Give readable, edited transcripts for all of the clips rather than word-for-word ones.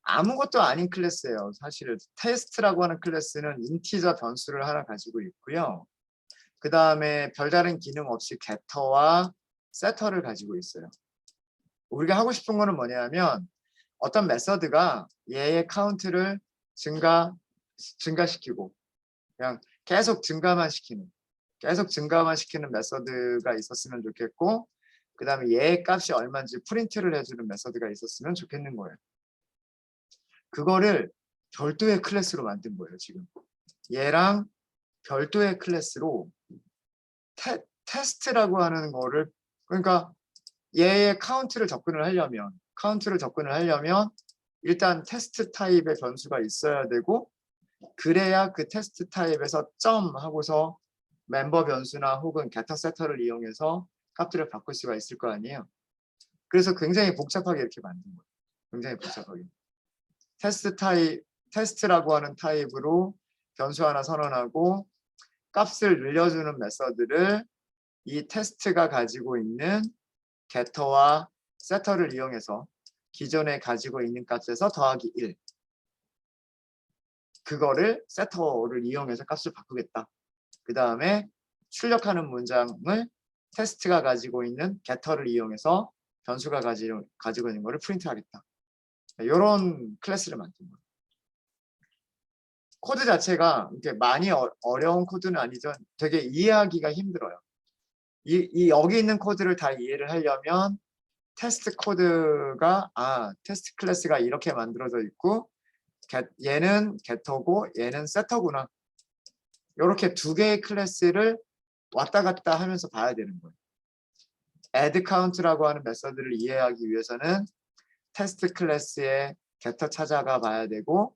아무것도 아닌 클래스예요. 사실 테스트라고 하는 클래스는 인티저 변수를 하나 가지고 있고요. 그 다음에 별다른 기능 없이 getter와 setter를 가지고 있어요. 우리가 하고 싶은 거는 뭐냐면 어떤 메서드가 얘의 카운트를 증가시키고 그냥 계속 증가만 시키는 메서드가 있었으면 좋겠고, 그 다음에 얘의 값이 얼마인지 프린트를 해주는 메서드가 있었으면 좋겠는 거예요. 그거를 별도의 클래스로 만든 거예요. 지금 얘랑 별도의 클래스로 테스트라고 하는 거를, 그러니까 얘의 카운트를 접근을 하려면 일단 테스트 타입의 변수가 있어야 되고, 그래야 그 테스트 타입에서 점 하고서 멤버 변수나 혹은 getter setter를 이용해서 값들을 바꿀 수가 있을 거 아니에요. 그래서 굉장히 복잡하게 이렇게 만든 거예요. 굉장히 복잡하게. 테스트라고 하는 타입으로 변수 하나 선언하고 값을 늘려주는 메서드를 이 테스트가 가지고 있는 getter와 setter를 이용해서 기존에 가지고 있는 값에서 더하기 1, 그거를 setter를 이용해서 값을 바꾸겠다. 그 다음에 출력하는 문장을 테스트가 가지고 있는 getter를 이용해서 변수가 가지고 있는 거를 프린트하겠다. 이런 클래스를 만든 거예요. 코드 자체가 이렇게 많이 어려운 코드는 아니죠. 되게 이해하기가 힘들어요. 여기 있는 코드를 다 이해를 하려면 테스트 코드가 테스트 클래스가 이렇게 만들어져 있고 얘는 getter고 얘는 setter구나. 이렇게 두 개의 클래스를 왔다 갔다 하면서 봐야 되는 거예요. add count라고 하는 메서드를 이해하기 위해서는 테스트 클래스의 getter 찾아가 봐야 되고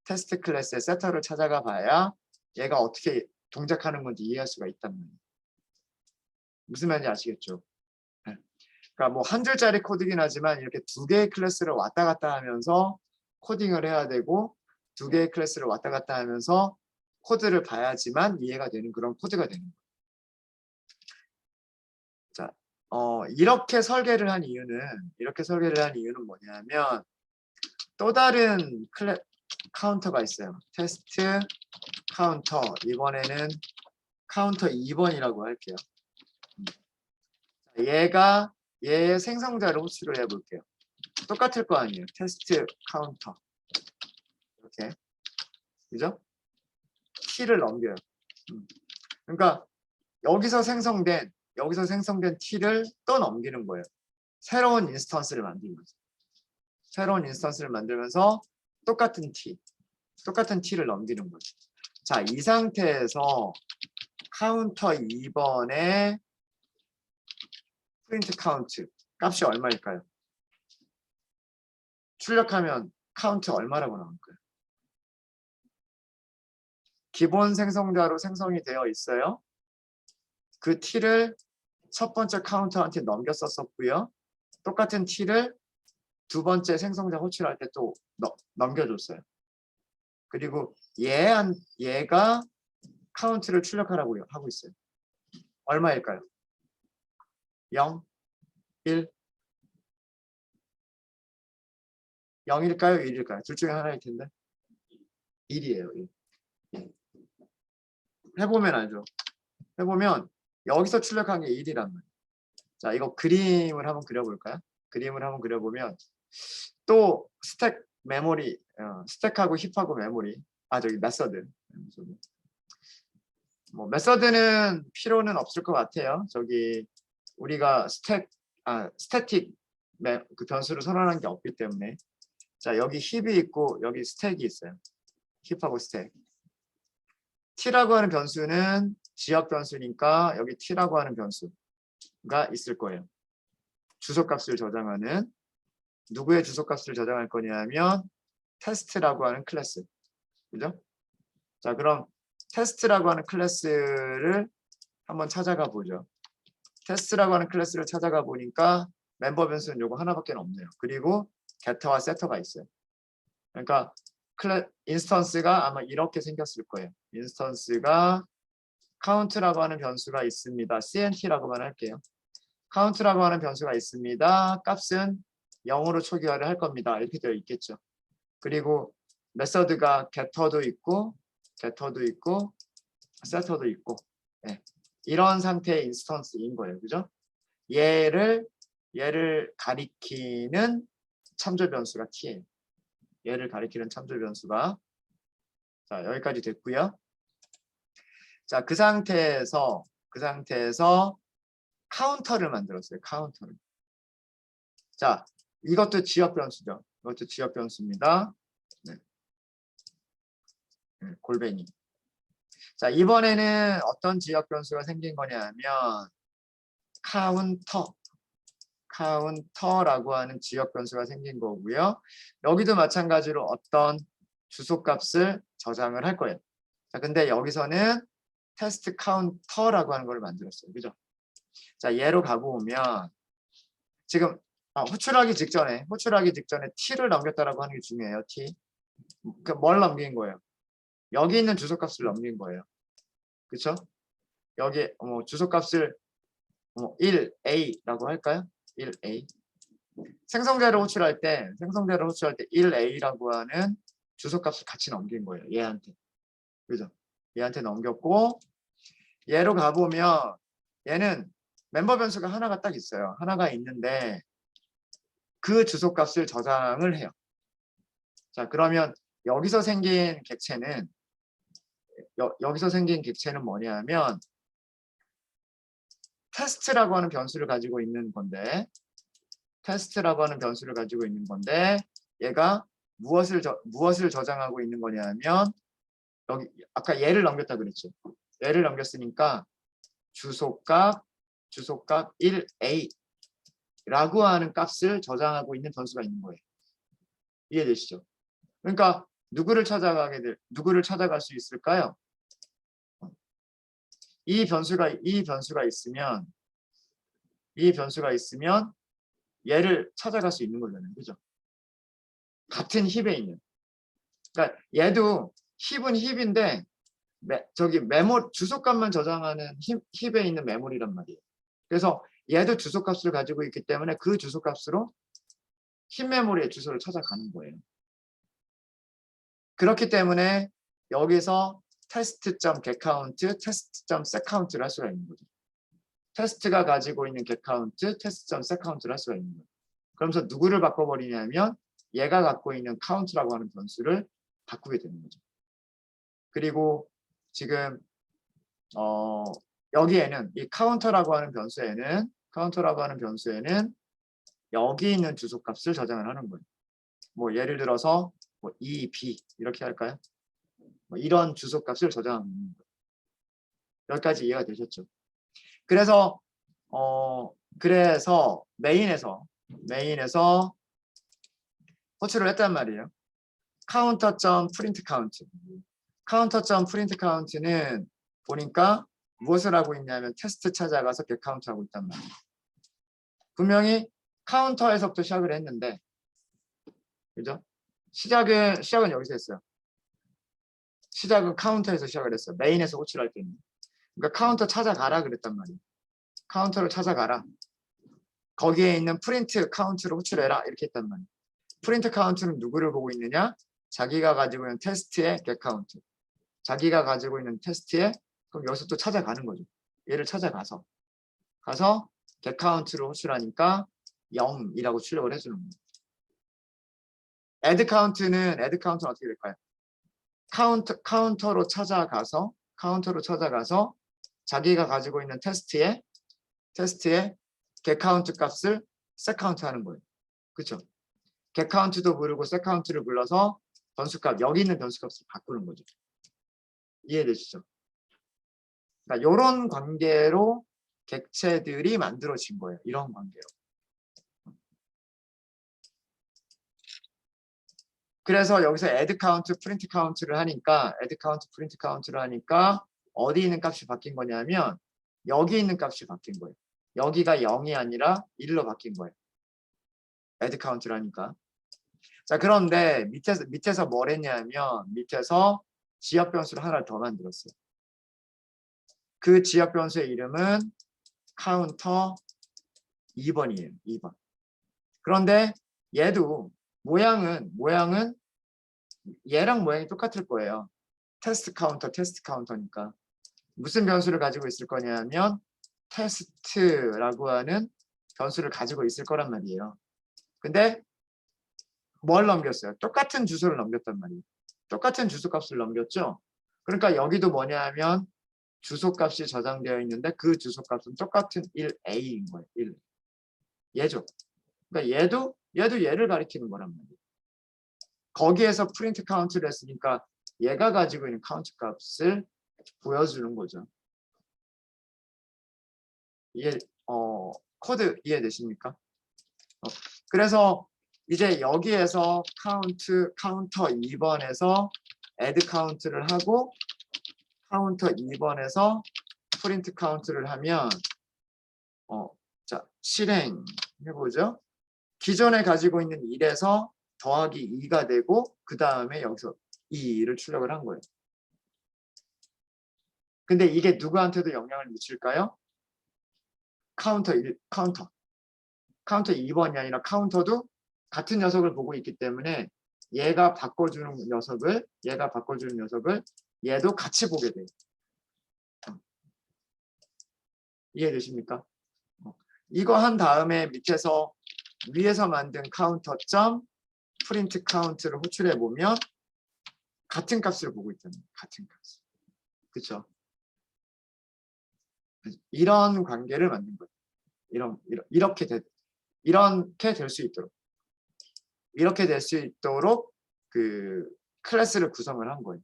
테스트 클래스의 setter를 찾아가 봐야 얘가 어떻게 동작하는 건지 이해할 수가 있단 말이에요. 무슨 말인지 아시겠죠? 그러니까 뭐 한 줄짜리 코드긴 하지만 이렇게 두 개의 클래스를 왔다 갔다 하면서 코딩을 해야 되고 두 개의 클래스를 왔다 갔다 하면서 코드를 봐야지만 이해가 되는 그런 코드가 되는 거예요. 자, 이렇게 설계를 한 이유는 뭐냐면 또 다른 카운터가 있어요. 테스트 카운터, 이번에는 카운터 2번이라고 할게요. 얘의 생성자를 호출을 해볼게요. 똑같을 거 아니에요. 테스트 카운터 이렇게, 그죠? t를 넘겨요. 그러니까 여기서 생성된 t를 또 넘기는 거예요. 새로운 인스턴스를 만드는 거죠. 새로운 인스턴스를 만들면서 똑같은 t를 넘기는 거죠. 자, 이 상태에서 카운터 2번에 프린트 카운트 값이 얼마일까요? 출력하면 카운트 얼마라고 나올까요? 기본 생성자로 생성이 되어 있어요. 그 t를 첫 번째 카운터한테 넘겼었고요. 똑같은 t를 두 번째 생성자 호출할 때 또 넘겨줬어요. 그리고 얘가 카운트를 출력하라고 하고 있어요. 얼마일까요? 0, 1, 0일까요? 1일까요? 둘 중에 하나일 텐데. 1이에요. 1. 해보면 알죠. 해보면 여기서 출력한 게 1이란 말이에요. 자, 이거 그림을 한번 그려볼까요? 그림을 한번 그려보면 또 스택 메모리, 스택하고 힙하고 메모리, 저기 메서드. 뭐 메서드는 필요는 없을 것 같아요. 저기 우리가 스태틱 그 변수를 선언한 게 없기 때문에. 자, 여기 힙이 있고 여기 스택이 있어요. 힙하고 스택. t라고 하는 변수는 지역 변수니까 여기 t라고 하는 변수가 있을 거예요. 주소값을 저장하는, 누구의 주소값을 저장할 거냐면 테스트라고 하는 클래스. 그죠? 자, 그럼 테스트라고 하는 클래스를 한번 찾아가 보죠. 테스트라고 하는 클래스를 찾아가 보니까 멤버 변수는 요거 하나밖에 없네요. 그리고 getter와 setter가 있어요. 그러니까 인스턴스가 아마 이렇게 생겼을 거예요. 인스턴스가 count라고 하는 변수가 있습니다. cnt라고만 할게요. count라고 하는 변수가 있습니다. 값은 0으로 초기화를 할 겁니다. 이렇게 되어 있겠죠. 그리고 메서드가 getter도 있고 setter도 있고 네. 이런 상태의 인스턴스인 거예요. 그죠? 얘를 가리키는 참조 변수가 t예요. 얘를 가리키는 참조 변수가 자, 여기까지 됐고요. 자, 그 상태에서 카운터를 만들었어요. 카운터를. 자, 이것도 지역 변수죠. 이것도 지역 변수입니다. 네. 골뱅이. 자, 이번에는 어떤 지역 변수가 생긴 거냐면 카운터라고 하는 지역 변수가 생긴 거고요. 여기도 마찬가지로 어떤 주소값을 저장을 할 거예요. 자, 근데 여기서는 테스트 카운터라고 하는 걸 만들었어요. 그죠? 자, 얘로 가보면 지금 호출하기 직전에 t를 넘겼다라고 하는 게 중요해요. t. 그 뭘 넘긴 거예요? 여기 있는 주소값을 넘긴 거예요. 그렇죠? 여기 주소값을 1a라고 할까요? 1a. 생성자를 호출할 때 1a라고 하는 주소값을 같이 넘긴 거예요. 얘한테. 그죠? 얘한테 넘겼고 얘로 가보면 얘는 멤버 변수가 하나가 딱 있어요. 하나가 있는데 그 주소값을 저장을 해요. 자, 그러면 여기서 생긴 객체는 뭐냐면 테스트라고 하는 변수를 가지고 있는 건데 얘가 무엇을 저장하고 있는 거냐면 여기 아까 얘를 넘겼다 그랬죠. 얘를 넘겼으니까 주소값 1a라고 하는 값을 저장하고 있는 변수가 있는 거예요. 이해되시죠? 그러니까 누구를 찾아갈 수 있을까요? 이 변수가 있으면 얘를 찾아갈 수 있는 거잖아요. 그죠? 같은 힙에 있는. 그러니까 얘도 힙은 힙인데 저기 주소값만 저장하는 힙에 있는 메모리란 말이에요. 그래서 얘도 주소값을 가지고 있기 때문에 그 주소값으로 힙 메모리의 주소를 찾아가는 거예요. 그렇기 때문에 여기서 test.getCount, test.setCount를 할 수가 있는 거죠. 테스트가 가지고 있는 getCount, test.setCount를 할 수가 있는 거예요. 그러면서 누구를 바꿔버리냐면 얘가 갖고 있는 count라고 하는 변수를 바꾸게 되는 거죠. 그리고 지금 여기에는 이 카운터라고 하는 변수에는 여기 있는 주소값을 저장을 하는 거예요. 뭐 예를 들어서 뭐 EB 이렇게 할까요? 뭐 이런 주소값을 저장하는 거예요. 여기까지 이해가 되셨죠? 그래서 메인에서 호출을 했단 말이에요. counter.printCount. counter.printCount는 보니까 무엇을 하고 있냐면 테스트 찾아가서 getCount 하고 있단 말이에요. 분명히 카운터에서부터 시작을 했는데, 그죠? 시작은 여기서 했어요. 시작은 카운터에서 시작을 했어요. 메인에서 호출할 때는. 그러니까 카운터 찾아가라 그랬단 말이에요. 카운터를 찾아가라. 거기에 있는 프린트 카운트를 호출해라 이렇게 했단 말이에요. 프린트 카운트는 누구를 보고 있느냐? 자기가 가지고 있는 테스트의 getCount. 자기가 가지고 있는 테스트에 그럼 여기서 또 찾아가는 거죠. 얘를 찾아가서 getCount를 호출하니까 0이라고 출력을 해주는 거예요. addCount는 어떻게 될까요? 카운터로 찾아가서 자기가 가지고 있는 테스트에 getCount 값을 setCount 하는 거예요. 그렇죠? getCount도 부르고 setCount를 불러서 변수값 여기 있는 변수값을 바꾸는 거죠. 이해되시죠? 그러니까 이런 관계로 객체들이 만들어진 거예요. 이런 관계로. 그래서 여기서 addCount, printCount를 하니까 어디 있는 값이 바뀐 거냐면 여기 있는 값이 바뀐 거예요. 여기가 0이 아니라 1로 바뀐 거예요. addCount를 하니까. 자, 그런데 밑에서 뭘 했냐면 밑에서 지역 변수를 하나를 더 만들었어요. 그 지역 변수의 이름은 카운터 2번이에요. 2번. 그런데 얘도 모양은 얘랑 모양이 똑같을 거예요. 테스트 카운터니까. 무슨 변수를 가지고 있을 거냐면 테스트라고 하는 변수를 가지고 있을 거란 말이에요. 근데 뭘 넘겼어요? 똑같은 주소를 넘겼단 말이에요. 똑같은 주소 값을 넘겼죠? 그러니까 여기도 뭐냐 하면 주소 값이 저장되어 있는데 그 주소 값은 똑같은 1a인 거예요. 1. 얘죠. 그러니까 얘도 얘를 가리키는 거란 말이에요. 거기에서 프린트 카운트를 했으니까 얘가 가지고 있는 카운트 값을 보여주는 거죠. 이해, 코드 이해되십니까? 그래서 이제 여기에서 카운터 2번에서 add 카운트를 하고 카운터 2번에서 프린트 카운트를 하면 자 실행해보죠. 기존에 가지고 있는 1에서 더하기 2가 되고 그 다음에 여기서 2를 출력을 한 거예요. 근데 이게 누구한테도 영향을 미칠까요? 카운터 2번이 아니라 카운터도 같은 녀석을 보고 있기 때문에 얘가 바꿔주는 녀석을 얘도 같이 보게 돼요. 이해되십니까? 이거 한 다음에 밑에서 위에서 만든 카운터 점 프린트 카운트를 호출해 보면 같은 값을 보고 있다는 거예요. 같은 값. 그렇죠? 이런 관계를 만든 거예요. 이렇게 될 수 있도록. 이렇게 될 수 있도록 그 클래스를 구성을 한 거예요.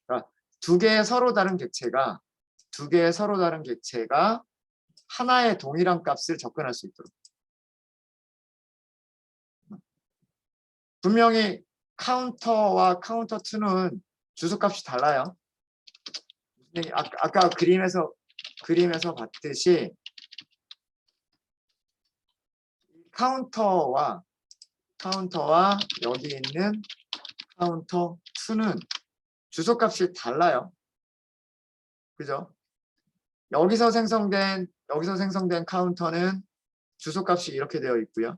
그러니까 두 개의 서로 다른 객체가 하나의 동일한 값을 접근할 수 있도록. 분명히 카운터와 카운터2는 주소값이 달라요. 아까 그림에서 봤듯이 카운터와 여기 있는 카운터2는 주소값이 달라요. 그죠? 여기서 생성된 카운터는 주소값이 이렇게 되어 있고요.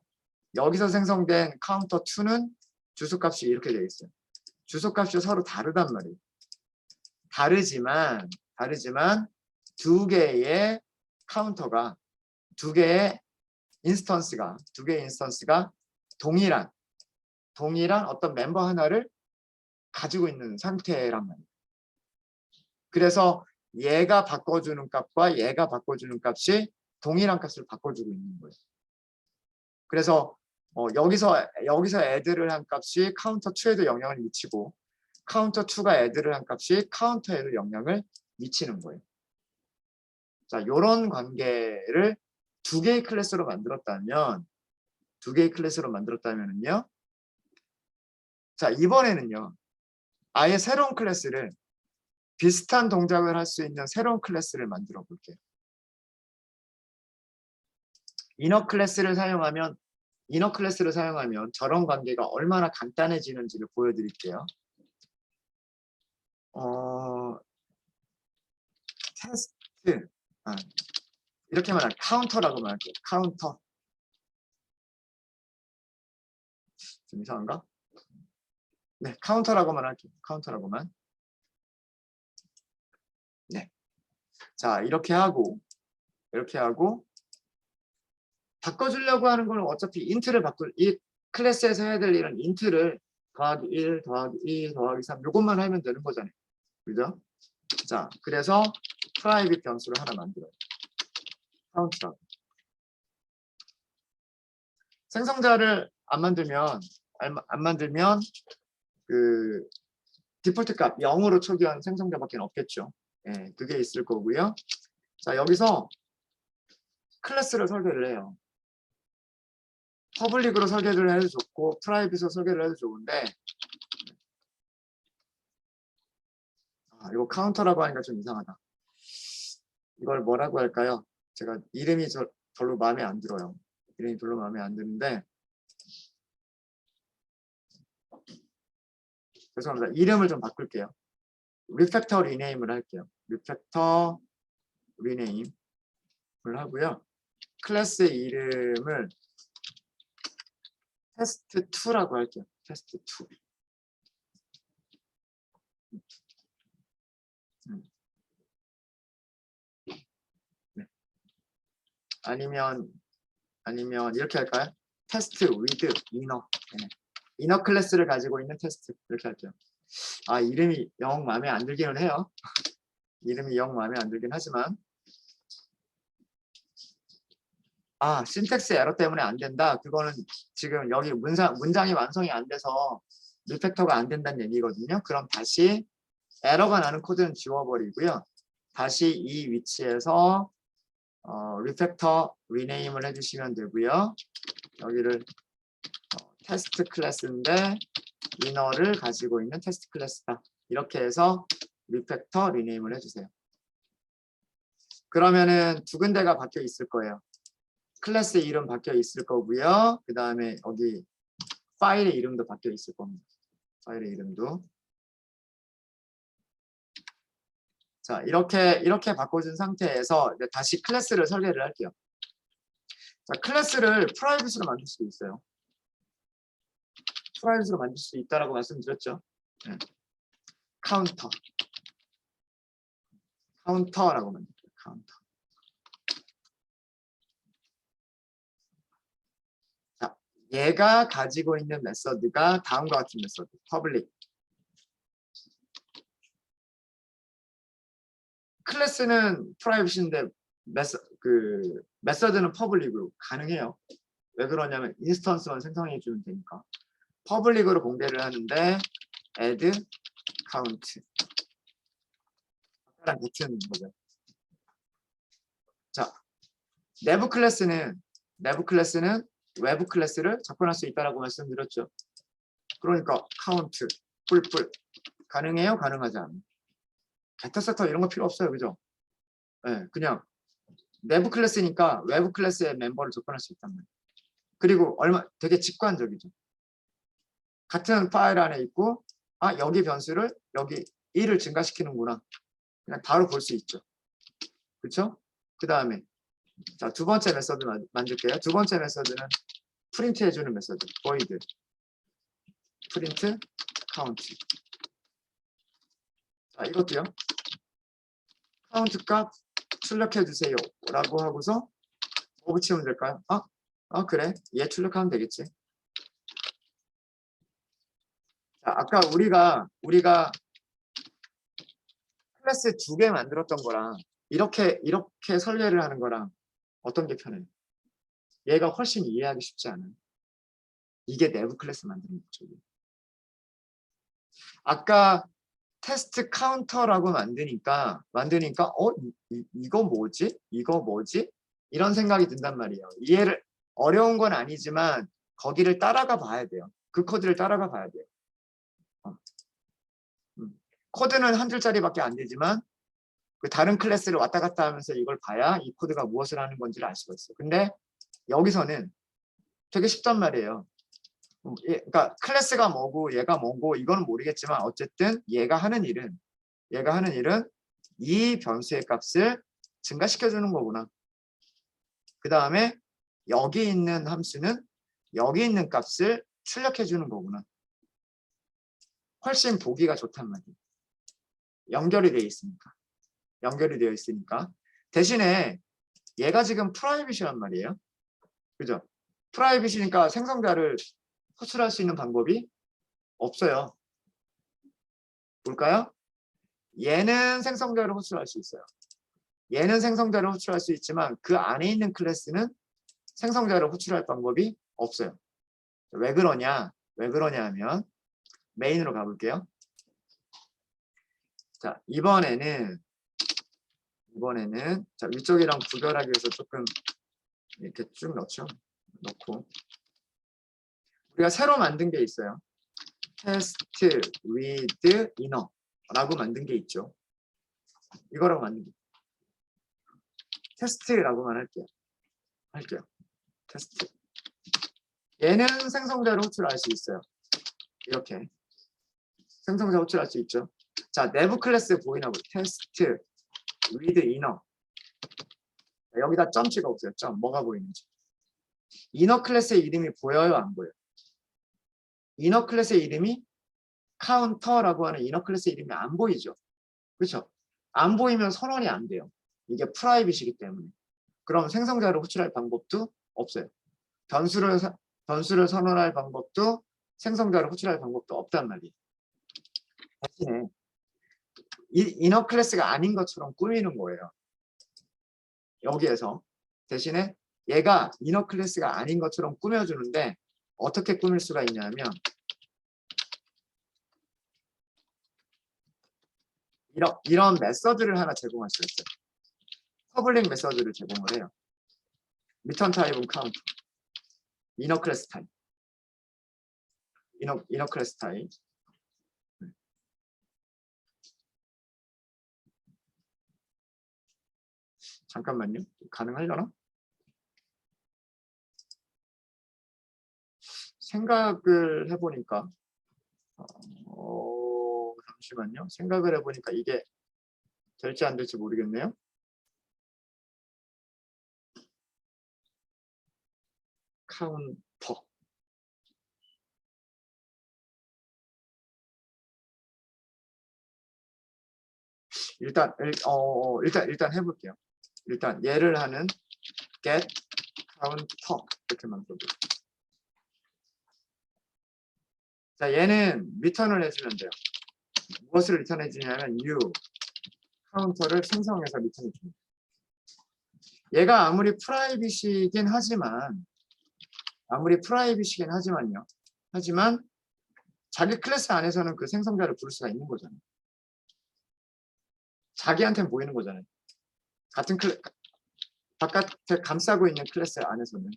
여기서 생성된 카운터2는 주소값이 이렇게 되어 있어요. 주소값이 서로 다르단 말이에요. 다르지만 두 개의 카운터가 두 개의 인스턴스가 동일한 어떤 멤버 하나를 가지고 있는 상태란 말이에요. 그래서 얘가 바꿔주는 값과 얘가 바꿔주는 값이 동일한 값을 바꿔주고 있는 거예요. 그래서 여기서 add를 한 값이 카운터2에도 영향을 미치고 카운터2가 add를 한 값이 카운터에도 영향을 미치는 거예요. 자, 이런 관계를 두 개의 클래스로 만들었다면은요. 자, 이번에는요. 아예 새로운 클래스를 비슷한 동작을 할 수 있는 새로운 클래스를 만들어 볼게요. 이너 클래스를 사용하면 저런 관계가 얼마나 간단해지는지를 보여드릴게요. 테스트 이렇게 말하면 카운터라고 말할게요. 카운터. 좀 이상한가? 네, 카운터라고만 할게요. 카운터라고만. 네. 자, 이렇게 하고 바꿔주려고 하는 건 어차피 이 클래스에서 해야 될 일은 인트를 더하기 1, 더하기 2, 더하기 3 이것만 하면 되는 거잖아요. 그죠? 자, 그래서 프라이빗 변수를 하나 만들어요. 카운트라고. 생성자를 안 만들면 그 디폴트 값 0으로 초기화한 생성자밖에 없겠죠. 예, 그게 있을 거고요. 자, 여기서 클래스를 설계를 해요. 퍼블릭으로 설계를 해도 좋고 프라이빗으로 설계를 해도 좋은데 이거 카운터라고 하니까 좀 이상하다. 이걸 뭐라고 할까요? 제가 이름이 별로 마음에 안 들어요. 이름이 별로 마음에 안 드는데 죄송합니다. 이름을 좀 바꿀게요. 리팩터 리네임을 할게요. 리팩터 리네임을 하고요. 클래스 이름을 테스트2라고 할게요. 테스트 2. 네. 아니면 이렇게 할까요? 테스트 with inner. 네. 이너 클래스를 가지고 있는 테스트 이렇게 할게요. 아, 이름이 영 마음에 안 들기는 해요. 이름이 영 마음에 안 들긴 하지만 신텍스 에러 때문에 안 된다. 그거는 지금 여기 문장이 완성이 안 돼서 리팩터가 안 된다는 얘기거든요. 그럼 다시 에러가 나는 코드는 지워버리고요. 다시 이 위치에서 리팩터 리네임을 해주시면 되고요. 여기를 테스트 클래스인데 이너를 가지고 있는 테스트 클래스다. 이렇게 해서 리팩터 리네임을 해주세요. 그러면은 두 군데가 바뀌어 있을 거예요. 클래스 이름 바뀌어 있을 거고요. 그 다음에 여기 파일의 이름도 바뀌어 있을 겁니다. 파일의 이름도. 자, 이렇게 바꿔준 상태에서 이제 다시 클래스를 설계를 할게요. 자, 클래스를 프라이빗으로 만들 수도 있어요. 프라이빗으로 만들 수 있다라고 말씀드렸죠. 네. 카운터라고 만들게요. 카운터. 자, 얘가 가지고 있는 메서드가 다음과 같은 메서드. public. 클래스는 프라이빗인데 메서드는 퍼블릭으로 가능해요. 왜 그러냐면 인스턴스만 생성해 주면 되니까. 퍼블릭으로 공개를 하는데 add count. 아까랑 같은 거죠. 자, 내부 클래스는 외부 클래스를 접근할 수 있다라고 말씀드렸죠. 그러니까 count, 뿔뿔 가능해요? 가능하지 않아요? 게터세터 이런 거 필요 없어요. 그죠? 네, 그냥 내부 클래스니까 외부 클래스의 멤버를 접근할 수 있단 말이에요. 그리고 되게 직관적이죠. 같은 파일 안에 있고 여기 변수를 여기 1을 증가시키는구나. 그냥 바로 볼 수 있죠. 그렇죠? 그 다음에 자, 두 번째 메서드 만들게요. 두 번째 메서드는 프린트 해주는 메서드. void print count. 자, 이것도요. count 값 출력해 주세요. 라고 하고서 뭐 붙이면 될까요? 그래. 얘 출력하면 되겠지. 자, 아까 우리가 클래스 2개 만들었던 거랑 이렇게 설계를 하는 거랑 어떤 게 편해요? 얘가 훨씬 이해하기 쉽지 않아요. 이게 내부 클래스 만드는 거죠. 아까 테스트 카운터라고 만드니까 이거 뭐지? 이거 뭐지? 이런 생각이 든단 말이에요. 이해를 어려운 건 아니지만 거기를 따라가 봐야 돼요. 그 코드를 따라가 봐야 돼요. 코드는 한 줄짜리밖에 안 되지만 그 다른 클래스를 왔다 갔다 하면서 이걸 봐야 이 코드가 무엇을 하는 건지를 알 수가 있어요. 근데 여기서는 되게 쉽단 말이에요. 그러니까 클래스가 뭐고 얘가 뭐고 이거는 모르겠지만 어쨌든 얘가 하는 일은 이 변수의 값을 증가시켜 주는 거구나. 그 다음에 여기 있는 함수는 여기 있는 값을 출력해 주는 거구나. 훨씬 보기가 좋단 말이에요. 연결이 되어 있으니까. 대신에 얘가 지금 프라이빗이란 말이에요. 그죠? 프라이빗이니까 생성자를 호출할 수 있는 방법이 없어요. 볼까요? 얘는 생성자를 호출할 수 있어요. 얘는 생성자를 호출할 수 있지만 그 안에 있는 클래스는 생성자를 호출할 방법이 없어요. 왜 그러냐 하면 메인으로 가볼게요. 자, 이번에는 자, 위쪽이랑 구별하기 위해서 조금 이렇게 쭉 넣고 우리가 새로 만든 게 있어요. 테스트 with inner 라고 만든 게 있죠. 이거라고 만든 게 테스트라고만 할게요. 테스트. 얘는 생성자를 호출할 수 있어요. 이렇게 생성자 호출할 수 있죠. 자, 내부 클래스 보이나 보죠. 테스트 with inner. 여기다 점 찍어 보세요. 점 뭐가 보이는지. 이너 클래스의 이름이 보여요, 안 보여요? 이너 클래스의 이름이 카운터라고 하는 이너 클래스 이름이 안 보이죠. 그렇죠? 안 보이면 선언이 안 돼요. 이게 프라이빗이기 때문에. 그럼 생성자를 호출할 방법도 없어요. 변수를 선언할 방법도 생성자를 호출할 방법도 없단 말이에요. 대신에 이너 클래스가 아닌 것처럼 꾸미는 거예요. 여기에서 대신에 얘가 이너 클래스가 아닌 것처럼 꾸며주는데 어떻게 꾸밀 수가 있냐면 이런 메서드를 하나 제공할 수 있어요. 퍼블릭 메서드를 제공을 해요. 리턴 타입은 카운트, 이너 클래스 타입, 이너 클래스 타입. 잠깐만요. 가능하려나? 생각을 해보니까 잠시만요. 생각을 해보니까 이게 될지 안 될지 모르겠네요. 카운터. 일단 해볼게요. 일단 얘를 하는 get counter 이렇게 만들어볼게요. 자, 얘는 리턴을 해주면 돼요. 무엇을 리턴해 주냐면 new 카운터를 생성해서 리턴해 줍니다. 얘가 아무리 프라이빗이긴 하지만요. 하지만 자기 클래스 안에서는 그 생성자를 부를 수가 있는 거잖아요. 자기한테는 보이는 거잖아요. 같은 바깥에 감싸고 있는 클래스 안에서는.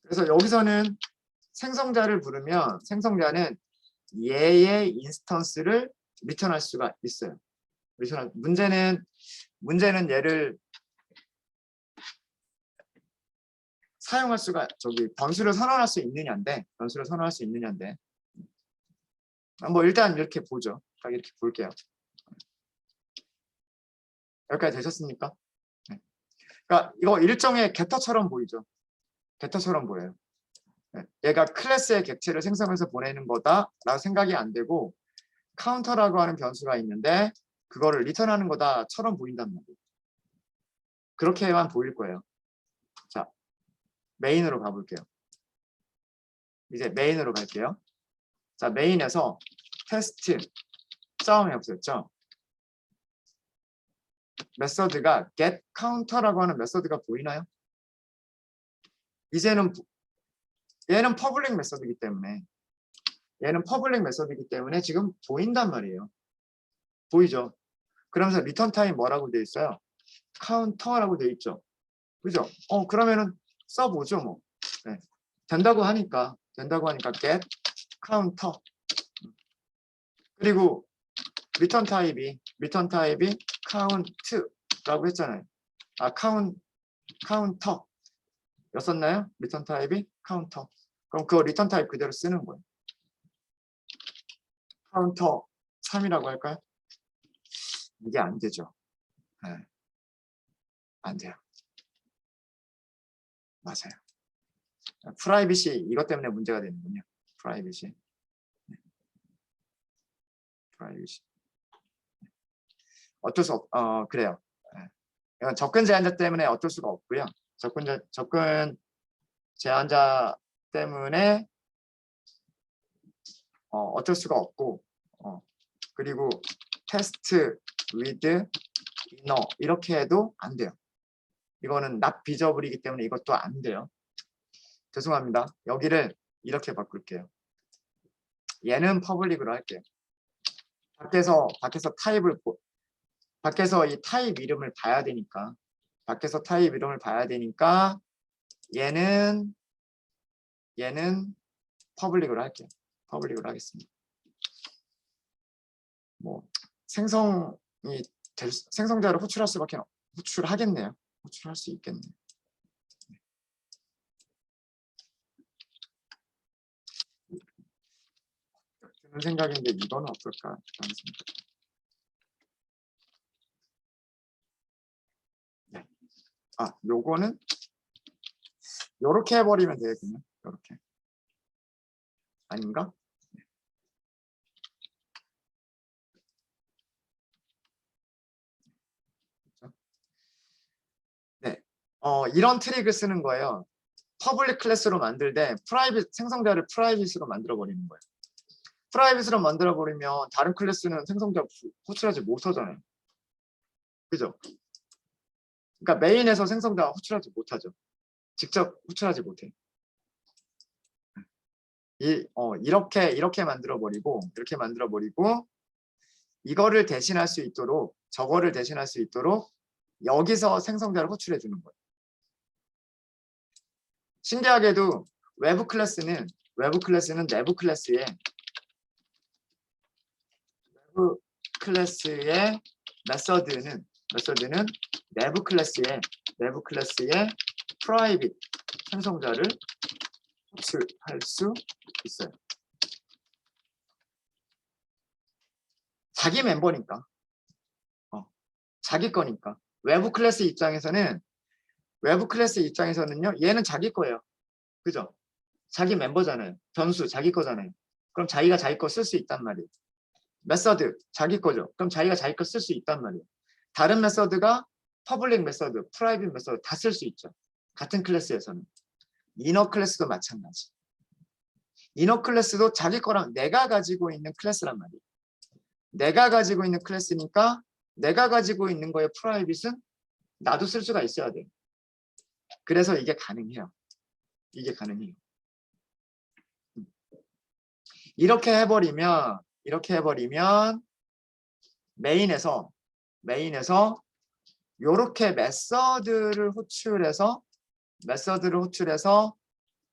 그래서 여기서는 생성자를 부르면 생성자는 얘의 인스턴스를 리턴할 수가 있어요. 문제는 얘를 사용할 수가 변수를 선언할 수 있느냐인데 뭐 일단 이렇게 보죠. 딱 이렇게 볼게요. 여기까지 되셨습니까? 네. 그러니까 이거 일종의 게터처럼 보이죠. 게터처럼 보여요. 네. 얘가 클래스의 객체를 생성해서 보내는 거다라고 생각이 안 되고 카운터라고 하는 변수가 있는데 그거를 리턴하는 거다처럼 보인단 말이에요. 그렇게만 보일 거예요. 자, 메인으로 가볼게요. 이제 메인으로 갈게요. 자, 메인에서 테스트 점이 없었죠. 메서드가 get counter라고 하는 메서드가 보이나요? 이제는 얘는 퍼블릭 메서드이기 때문에 지금 보인단 말이에요. 보이죠? 그러면서 리턴 타임 뭐라고 돼 있어요? 카운터라고 돼 있죠. 그죠? 그러면은 써보죠 뭐. 네. 된다고 하니까 get counter. 그리고 리턴 타입이 count라고 했잖아요. 카운터 였었나요? 리턴 타입이 카운터. 그럼 그거 리턴 타입 그대로 쓰는 거예요. 카운터 3이라고 할까요? 이게 안 되죠. 네. 안 돼요. 맞아요. 프라이빗이 이것 때문에 문제가 되는군요. 프라이빗이. 어쩔 수 그래요. 이건 접근 제한자 때문에 어쩔 수가 없고요. 접근 제한자 때문에 어쩔 수가 없고 그리고 테스트 with inner 이렇게 해도 안 돼요. 이거는 not visible이기 때문에 이것도 안 돼요. 죄송합니다. 여기를 이렇게 바꿀게요. 얘는 퍼블릭으로 할게요. 밖에서 이 타입 이름을 봐야 되니까 얘는 퍼블릭으로 할게요. 퍼블릭으로 하겠습니다. 뭐 생성자를 호출하겠네요. 호출할 수 있겠네요. 드는 생각인데 이거는 어떨까 하는 생각. 네. 요거는 요렇게 해버리면 되겠군요. 요렇게. 아닌가? 네. 이런 트릭을 쓰는 거예요. 퍼블릭 클래스로 만들 때 프라이빗 생성자를 프라이빗으로 만들어 버리는 거예요. 프라이빗으로 만들어 버리면 다른 클래스는 생성자 호출하지 못하잖아요. 그죠? 그러니까 메인에서 생성자 호출하지 못하죠. 직접 호출하지 못해. 이렇게 만들어 버리고 이거를 대신할 수 있도록 저거를 대신할 수 있도록 여기서 생성자를 호출해 주는 거예요. 신기하게도 외부 클래스는 내부 클래스의 메서드는 내부 클래스의 프라이빗 생성자를 호출할 수 있어요. 자기 멤버니까. 자기 거니까. 외부 클래스 입장에서는요, 얘는 자기 거예요. 그죠? 자기 멤버잖아요. 변수 자기 거잖아요. 그럼 자기가 자기 거 쓸 수 있단 말이에요. 메서드 자기 거죠. 그럼 자기가 자기 거 쓸 수 있단 말이에요. 다른 메서드가 퍼블릭 메서드, 프라이빗 메서드 다 쓸 수 있죠. 같은 클래스에서는. 이너 클래스도 마찬가지. 이너 클래스도 자기 거랑 내가 가지고 있는 클래스란 말이에요. 내가 가지고 있는 클래스니까 내가 가지고 있는 거의 프라이빗은 나도 쓸 수가 있어야 돼요. 그래서 이게 가능해요. 이렇게 해버리면 메인에서 요렇게 메서드를 호출해서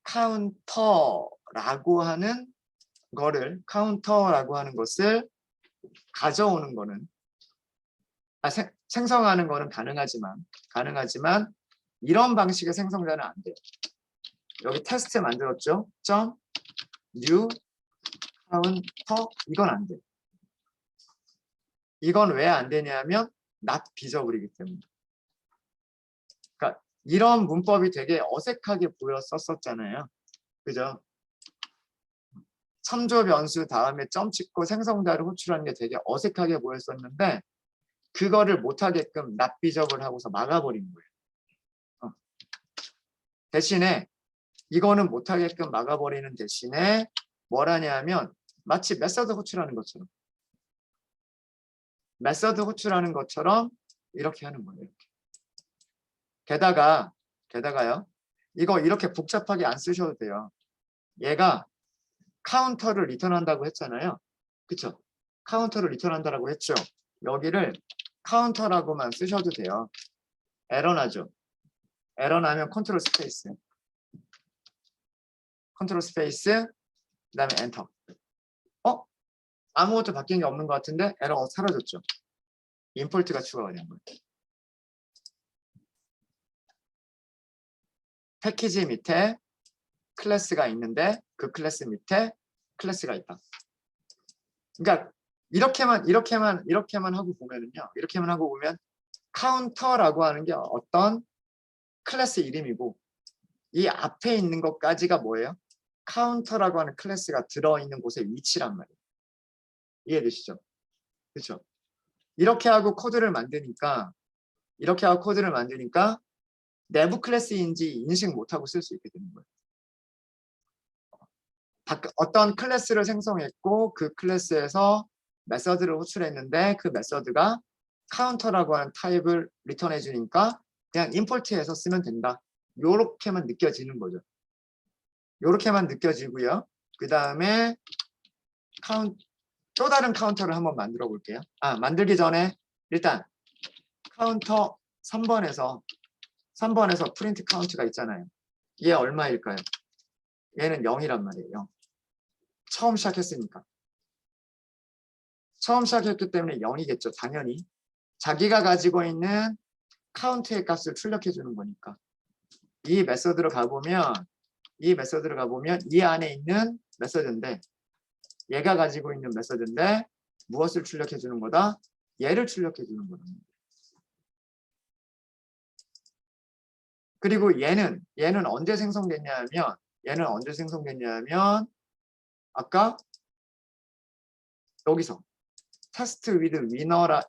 카운터라고 하는 것을 가져오는 거는 생성하는 거는 가능하지만 이런 방식의 생성자는 안 돼요. 여기 테스트 만들었죠? new 카운터 이건 안 돼. 이건 왜 안 되냐면 not 비저블이기 때문에. 그러니까 이런 문법이 되게 어색하게 보였었잖아요. 그죠? 참조 변수 다음에 점 찍고 생성자를 호출하는 게 되게 어색하게 보였었는데 그거를 못하게끔 not 비저블 하고서 막아버린 거예요. 대신에 이거는 못하게끔 막아버리는 대신에 뭘 하냐면 마치 메서드 호출하는 것처럼 이렇게 하는 거예요. 이렇게. 게다가요. 이거 이렇게 복잡하게 안 쓰셔도 돼요. 얘가 카운터를 리턴한다고 했잖아요. 그쵸? 카운터를 리턴한다고 했죠. 여기를 카운터라고만 쓰셔도 돼요. 에러 나죠. 에러 나면 컨트롤 스페이스, 그다음에 엔터. 아무것도 바뀐 게 없는 것 같은데 에러가 사라졌죠. 임포트가 추가가 된 거예요. 패키지 밑에 클래스가 있는데 그 클래스 밑에 클래스가 있다. 그러니까 이렇게만 하고 보면 카운터라고 하는 게 어떤 클래스 이름이고 이 앞에 있는 것까지가 뭐예요? 카운터라고 하는 클래스가 들어있는 곳의 위치란 말이에요. 이해되시죠? 그렇죠? 이렇게 하고 코드를 만드니까 내부 클래스인지 인식 못하고 쓸 수 있게 되는 거예요. 어떤 클래스를 생성했고 그 클래스에서 메서드를 호출했는데 그 메서드가 카운터라고 하는 타입을 리턴해 주니까 그냥 임포트해서 쓰면 된다. 요렇게만 느껴지는 거죠. 요렇게만 느껴지고요. 그 다음에 또 다른 카운터를 한번 만들어 볼게요. 만들기 전에 일단 카운터 3번에서 프린트 카운트가 있잖아요. 얘 얼마일까요? 얘는 0이란 말이에요. 0. 처음 시작했으니까. 처음 시작했기 때문에 0이겠죠. 당연히. 자기가 가지고 있는 카운트의 값을 출력해 주는 거니까. 이 메서드로 가보면 이 안에 있는 메서드인데 얘가 가지고 있는 메서드인데 무엇을 출력해 주는 거다? 얘를 출력해 주는 거다. 그리고 얘는 언제 생성됐냐면 아까 여기서 테스트 위드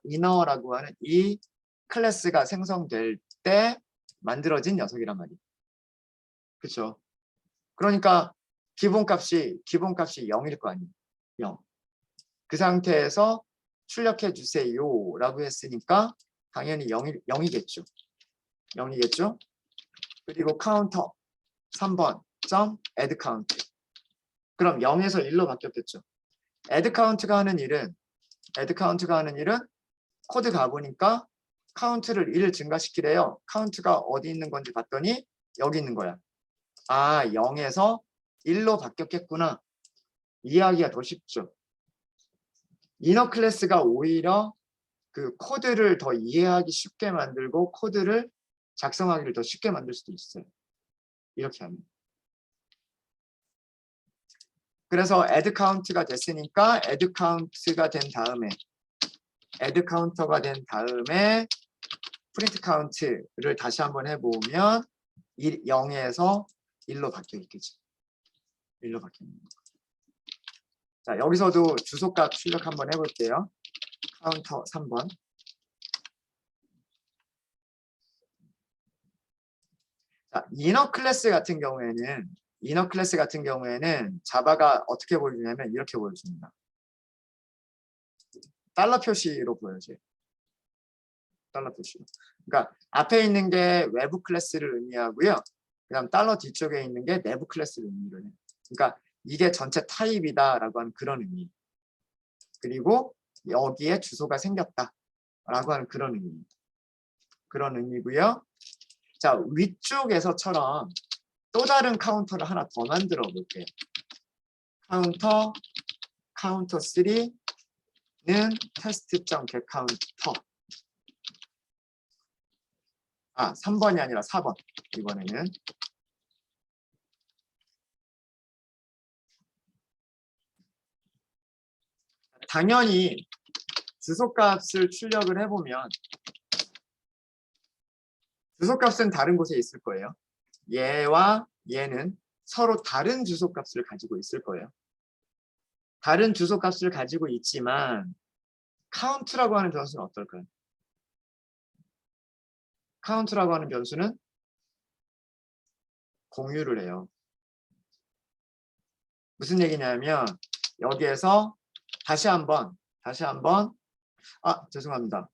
위너라고 하는 이 클래스가 생성될 때 만들어진 녀석이란 말이에요. 그렇죠? 그러니까 기본값이 0일 거 아니에요. 0. 그 상태에서 출력해 주세요라고 했으니까 당연히 0이겠죠. 0이겠죠? 그리고 카운터 3번 점 add count. 그럼 0에서 1로 바뀌었겠죠. add count가 하는 일은 코드 가보니까 카운트를 1을 증가시키래요. 카운트가 어디 있는 건지 봤더니 여기 있는 거야. 아, 0에서 1로 바뀌었겠구나. 이해하기가 더 쉽죠. 이너 클래스가 오히려 그 코드를 더 이해하기 쉽게 만들고 코드를 작성하기를 더 쉽게 만들 수도 있어요. 이렇게 하면. 그래서 add count가 됐으니까 add count가 된 다음에 print count를 다시 한번 해보면 0에서 1로 바뀌어 있겠죠. 1로 바뀌어 있는 거. 자, 여기서도 주소값 출력 한번 해볼게요. 카운터 3번. 자, 이너 클래스 같은 경우에는 자바가 어떻게 보여주냐면 이렇게 보여줍니다. 달러 표시로 보여줘요. 달러 표시로. 그러니까 앞에 있는 게 외부 클래스를 의미하고요. 그다음 달러 뒤쪽에 있는 게 내부 클래스를 의미를 해요. 그러니까 이게 전체 타입이다라고 하는 그런 의미. 그리고 여기에 주소가 생겼다라고 하는 그런 의미입니다. 그런 의미고요. 자, 위쪽에서처럼 또 다른 카운터를 하나 더 만들어 볼게요. 카운터 3는 test.getCounter. 3번이 아니라 4번. 이번에는 당연히 주소값을 출력을 해보면 주소값은 다른 곳에 있을 거예요. 얘와 얘는 서로 다른 주소값을 가지고 있을 거예요. 다른 주소값을 가지고 있지만 count라고 하는 변수는 어떨까요? count라고 하는 변수는 공유를 해요. 무슨 얘기냐면 여기에서 다시 한번 죄송합니다.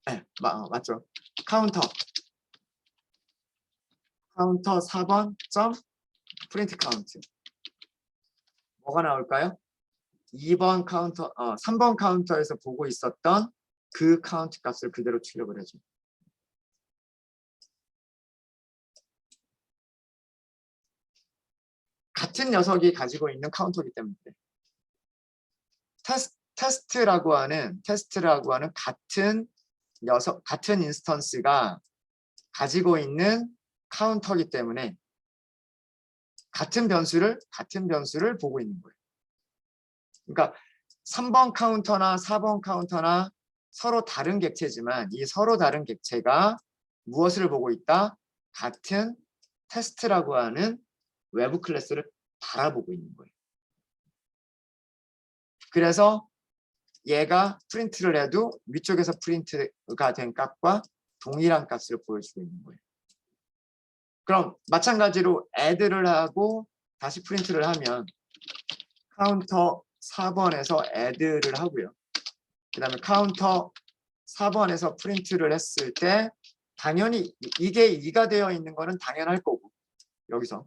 네, 맞죠. 카운터 4번 점 프린트 카운트. 뭐가 나올까요? 3번 카운터에서 보고 있었던 그 카운트 값을 그대로 출력을 해줘. 같은 녀석이 가지고 있는 카운터이기 때문에 테스트라고 하는 같은 인스턴스가 가지고 있는 카운터이기 때문에 같은 변수를 보고 있는 거예요. 그러니까 3번 카운터나 4번 카운터나 서로 다른 객체지만 이 서로 다른 객체가 무엇을 보고 있다? 같은 테스트라고 하는 외부 클래스를 바라보고 있는 거예요. 그래서 얘가 프린트를 해도 위쪽에서 프린트가 된 값과 동일한 값을 보여주고 있는 거예요. 그럼 마찬가지로 add를 하고 다시 프린트를 하면 카운터 4번에서 add를 하고요. 그 다음에 카운터 4번에서 프린트를 했을 때 당연히 이게 2가 되어 있는 거는 당연할 거고 여기서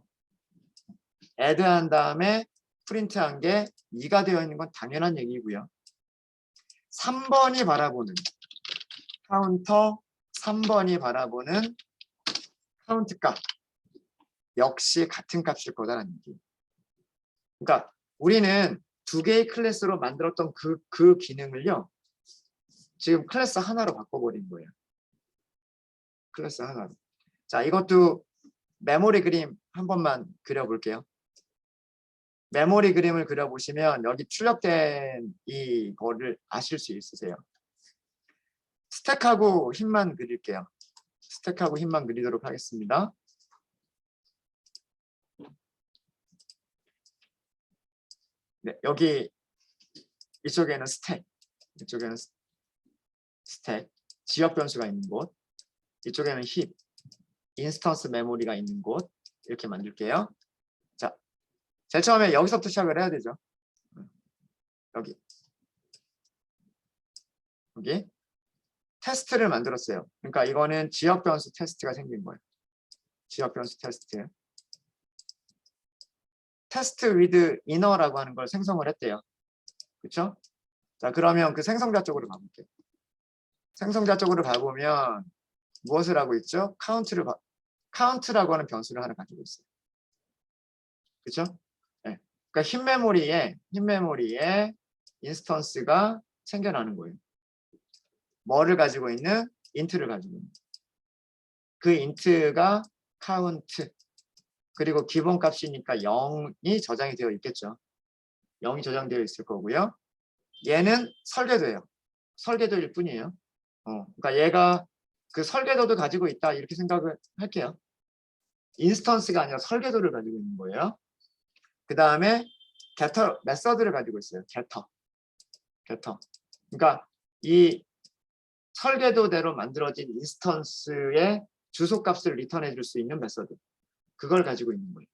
add한 다음에 프린트한 게 2가 되어 있는 건 당연한 얘기고요. 3번이 바라보는 카운터 3번이 바라보는 카운트 값 역시 같은 값일 거다라는 얘기. 그러니까 우리는 두 개의 클래스로 만들었던 그 기능을요. 지금 클래스 하나로 바꿔버린 거예요. 클래스 하나로. 자, 이것도 메모리 그림 한 번만 그려볼게요. 메모리 그림을 그려보시면 여기 출력된 이거를 아실 수 있으세요. 스택하고 힘만 그릴게요. 스택하고 힙만 그리도록 하겠습니다. 네, 여기 이쪽에는 스택, 이쪽에는 스택, 지역 변수가 있는 곳, 이쪽에는 힙, 인스턴스 메모리가 있는 곳 이렇게 만들게요. 자, 제일 처음에 여기서부터 시작을 해야 되죠. 여기 테스트를 만들었어요. 그러니까 이거는 지역 변수 테스트가 생긴 거예요. 지역 변수 테스트. 테스트 위드 이너라고 하는 걸 생성을 했대요. 그렇죠? 자, 그러면 그 생성자 쪽으로 가볼게요. 생성자 쪽으로 가보면 무엇을 하고 있죠? 카운트라고 하는 변수를 하나 가지고 있어요. 그렇죠? 네. 그러니까 힙 메모리에 인스턴스가 생겨나는 거예요. 뭐를 가지고 있는? 인트를 가지고 있는. 그 인트가 카운트. 그리고 기본값이니까 0이 저장이 되어 있겠죠. 0이 저장되어 있을 거고요. 얘는 설계도예요. 설계도일 뿐이에요. 그러니까 얘가 그 설계도도 가지고 있다 이렇게 생각을 할게요. 인스턴스가 아니라 설계도를 가지고 있는 거예요. 그 다음에 getter 메서드를 가지고 있어요. getter. 그러니까 이 설계도대로 만들어진 인스턴스의 주소값을 리턴해 줄 수 있는 메서드. 그걸 가지고 있는 거예요.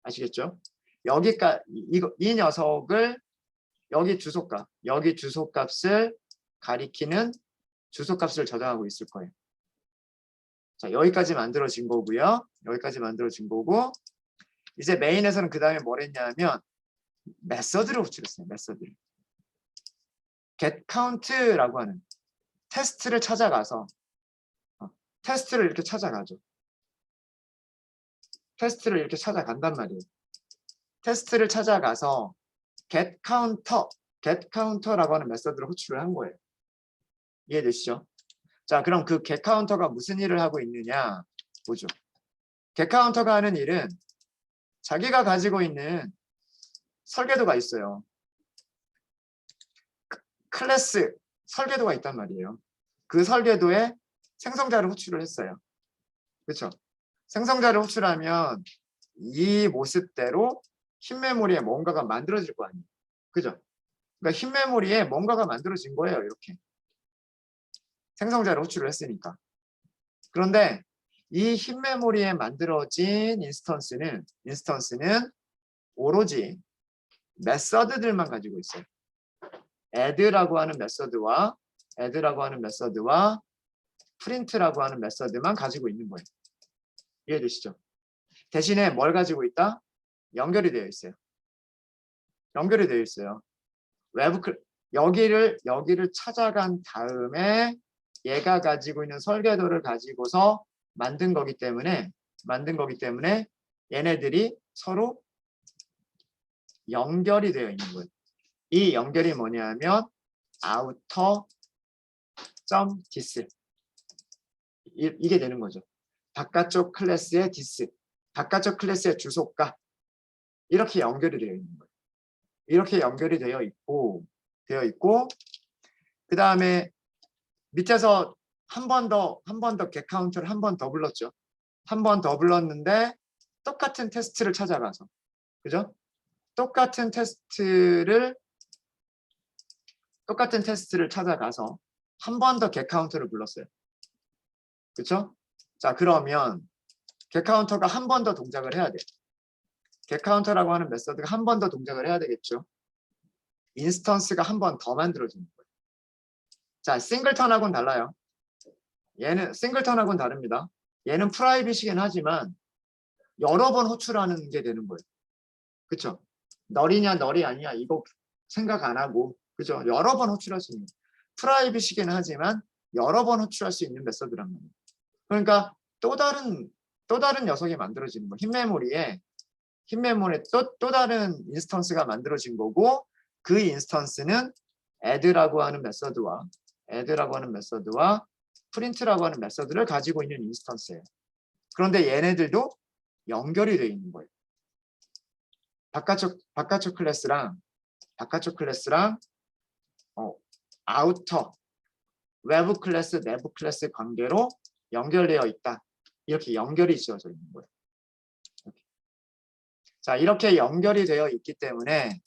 아시겠죠? 여기까지 이 녀석을 여기 주소값을 가리키는 주소값을 저장하고 있을 거예요. 자, 여기까지 만들어진 거고요. 여기까지 만들어진 거고 이제 메인에서는 그 다음에 뭘 했냐면 메서드를 호출했어요. 메서드를. getCount라고 하는 테스트를 찾아가서 테스트를 이렇게 찾아가죠. 테스트를 이렇게 찾아간단 말이에요. 테스트를 찾아가서 getCounter라고 하는 메서드를 호출을 한 거예요. 이해되시죠? 자, 그럼 그 getCounter가 무슨 일을 하고 있느냐 보죠. getCounter가 하는 일은 자기가 가지고 있는 설계도가 있어요. 클래스 설계도가 있단 말이에요. 그 설계도에 생성자를 호출을 했어요. 그렇죠? 생성자를 호출하면 이 모습대로 힙 메모리에 뭔가가 만들어질 거 아니에요. 그죠? 그러니까 힙 메모리에 뭔가가 만들어진 거예요. 이렇게. 생성자를 호출을 했으니까. 그런데 이 힙 메모리에 만들어진 인스턴스는 오로지 메서드들만 가지고 있어요. add라고 하는 메서드와 print라고 하는 메서드만 가지고 있는 거예요. 이해되시죠? 대신에 뭘 가지고 있다? 연결이 되어 있어요. 연결이 되어 있어요. 여기를 찾아간 다음에 얘가 가지고 있는 설계도를 가지고서 만든 거기 때문에 얘네들이 서로 연결이 되어 있는 거예요. 이 연결이 뭐냐면 outer.dis 이게 되는 거죠. 바깥쪽 클래스의 dis, 바깥쪽 클래스의 주소가 이렇게 연결이 되어 있는 거예요. 이렇게 연결이 되어 있고 그 다음에 밑에서 한 번 더 getCounter를 한 번 더 불렀죠. 한 번 더 불렀는데 똑같은 테스트를 찾아가서 그죠? 똑같은 테스트를 찾아가서 한 번 더 getCounter를 불렀어요. 그렇죠? 자, 그러면 getCounter가 한 번 더 동작을 해야 돼요. getCounter라고 하는 메서드가 한 번 더 동작을 해야 되겠죠. 인스턴스가 한 번 더 만들어지는 거예요. 자, 싱글턴하고는 달라요. 얘는 싱글턴하고는 다릅니다. 얘는 프라이빗이긴 하지만 여러 번 호출하는 게 되는 거예요. 그렇죠? 널이냐 널이 아니냐 이거 생각 안 하고 그죠? 여러 번 호출할 수 있는 프라이빗이긴 하지만 여러 번 호출할 수 있는 메서드란 말이에요. 그러니까 또 다른 녀석이 만들어지는 거예요. 힙 메모리에 또 다른 인스턴스가 만들어진 거고 그 인스턴스는 add라고 하는 메서드와 print라고 하는 메서드를 가지고 있는 인스턴스예요. 그런데 얘네들도 연결이 되어 있는 거예요. 바깥쪽 클래스랑 아우터 외부 클래스, 내부 클래스 관계로 연결되어 있다. 이렇게 연결이 지어져 있는 거예요. 이렇게. 자, 이렇게 연결이 되어 있기 때문에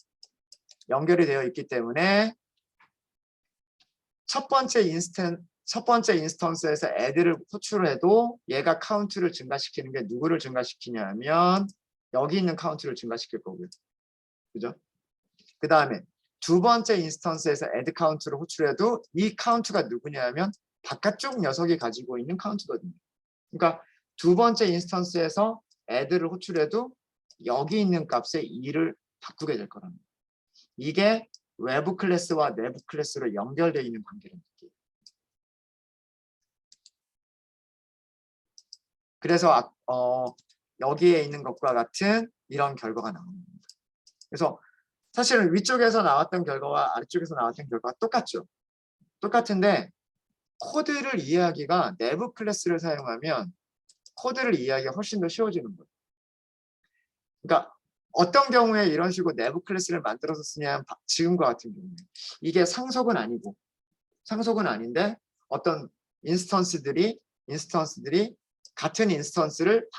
첫 번째 인스턴스에서 add를 호출을 해도 얘가 카운트를 증가시키는 게 누구를 증가시키냐면 여기 있는 카운트를 증가시킬 거고요. 그죠? 그 다음에 두 번째 인스턴스에서 add 카운트를 호출해도 이 카운트가 누구냐면 바깥쪽 녀석이 가지고 있는 카운트거든요. 그러니까 두 번째 인스턴스에서 add를 호출해도 여기 있는 값에 2를 바꾸게 될 거랍니다. 이게 외부 클래스와 내부 클래스로 연결되어 있는 관계를 느껴요. 그래서 여기에 있는 것과 같은 이런 결과가 나옵니다. 그래서 사실은 위쪽에서 나왔던 결과와 아래쪽에서 나왔던 결과가 똑같죠. 똑같은데 코드를 이해하기가 내부 클래스를 사용하면 코드를 이해하기가 훨씬 더 쉬워지는 거예요. 그러니까 어떤 경우에 이런 식으로 내부 클래스를 만들어서 쓰냐면 지금과 같은 경우에 이게 상속은 아닌데 어떤 인스턴스들이 같은 인스턴스를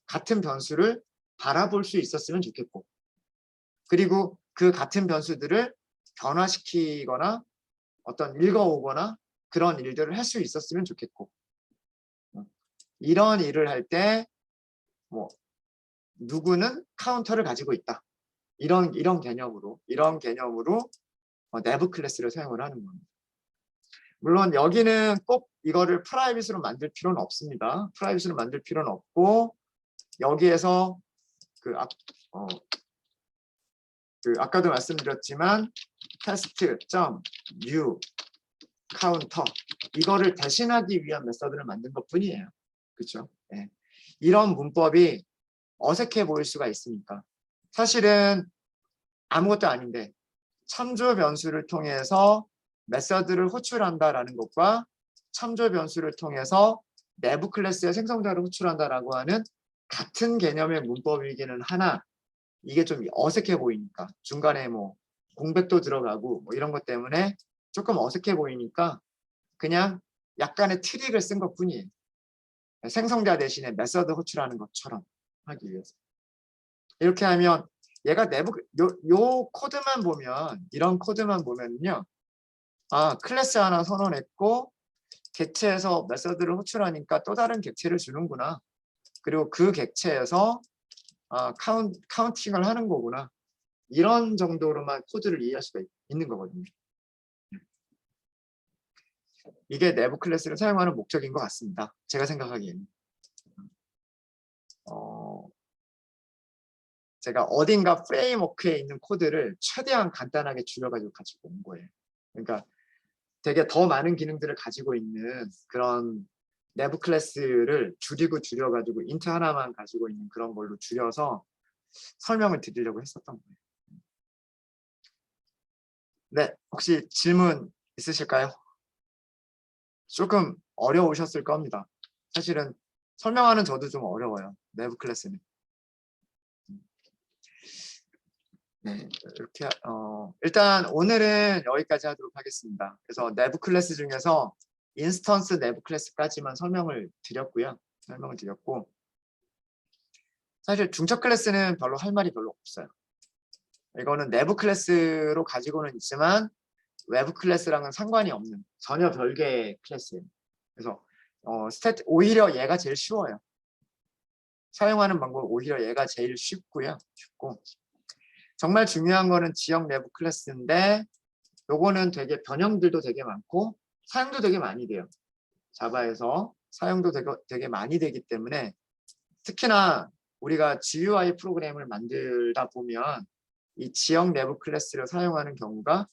같은 변수를 바라볼 수 있었으면 좋겠고 그리고 그 같은 변수들을 변화시키거나 어떤 읽어오거나 그런 일들을 할 수 있었으면 좋겠고 이런 일을 할 때 뭐 누구는 카운터를 가지고 있다. 이런 개념으로 내부 클래스를 사용을 하는 겁니다. 물론 여기는 꼭 이거를 프라이빗으로 만들 필요는 없습니다. 프라이빗으로 만들 필요는 없고 여기에서 아까도 말씀드렸지만 test.new 카운터 이거를 대신하기 위한 메서드를 만든 것뿐이에요. 그렇죠? 네. 이런 문법이 어색해 보일 수가 있으니까 사실은 아무것도 아닌데 참조 변수를 통해서 메서드를 호출한다라는 것과 참조 변수를 통해서 내부 클래스의 생성자를 호출한다라고 하는 같은 개념의 문법이기는 하나 이게 좀 어색해 보이니까 중간에 뭐 공백도 들어가고 뭐 이런 것 때문에 조금 어색해 보이니까 그냥 약간의 트릭을 쓴 것뿐이에요. 생성자 대신에 메서드 호출하는 것처럼 하기 위해서. 이렇게 하면 얘가 내부 요 코드만 보면 이런 코드만 보면요. 클래스 하나 선언했고 객체에서 메서드를 호출하니까 또 다른 객체를 주는구나. 그리고 그 객체에서 카운팅을 하는 거구나. 이런 정도로만 코드를 이해할 수가 있는 거거든요. 이게 내부 클래스를 사용하는 목적인 것 같습니다. 제가 생각하기에는. 제가 어딘가 프레임워크에 있는 코드를 최대한 간단하게 줄여가지고 가지고 온 거예요. 그러니까 되게 더 많은 기능들을 가지고 있는 그런 내부 클래스를 줄여가지고 인트 하나만 가지고 있는 그런 걸로 줄여서 설명을 드리려고 했었던 거예요. 네, 혹시 질문 있으실까요? 조금 어려우셨을 겁니다. 사실은 설명하는 저도 좀 어려워요. 내부 클래스는. 네, 이렇게 일단 오늘은 여기까지 하도록 하겠습니다. 그래서 내부 클래스 중에서 인스턴스 내부 클래스까지만 설명을 드렸고 사실 중첩 클래스는 별로 할 말이 별로 없어요. 이거는 내부 클래스로 가지고는 있지만 외부 클래스랑은 상관이 없는 전혀 별개의 클래스예요. 그래서 오히려 얘가 제일 쉬워요. 사용하는 방법 오히려 얘가 제일 쉽고 정말 중요한 거는 지역 내부 클래스인데 요거는 되게 변형들도 되게 많고 사용도 되게 많이 돼요. 자바에서 사용도 되게 많이 되기 때문에 특히나 우리가 GUI 프로그램을 만들다 보면 이 지역 내부 클래스를 사용하는 경우가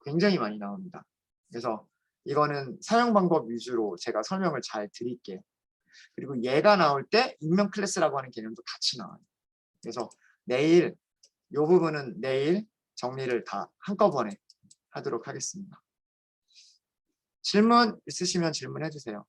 굉장히 많이 나옵니다. 그래서 이거는 사용 방법 위주로 제가 설명을 잘 드릴게요. 그리고 얘가 나올 때 익명 클래스라고 하는 개념도 같이 나와요. 그래서 이 부분은 내일 정리를 다 한꺼번에 하도록 하겠습니다. 질문 있으시면 질문해 주세요.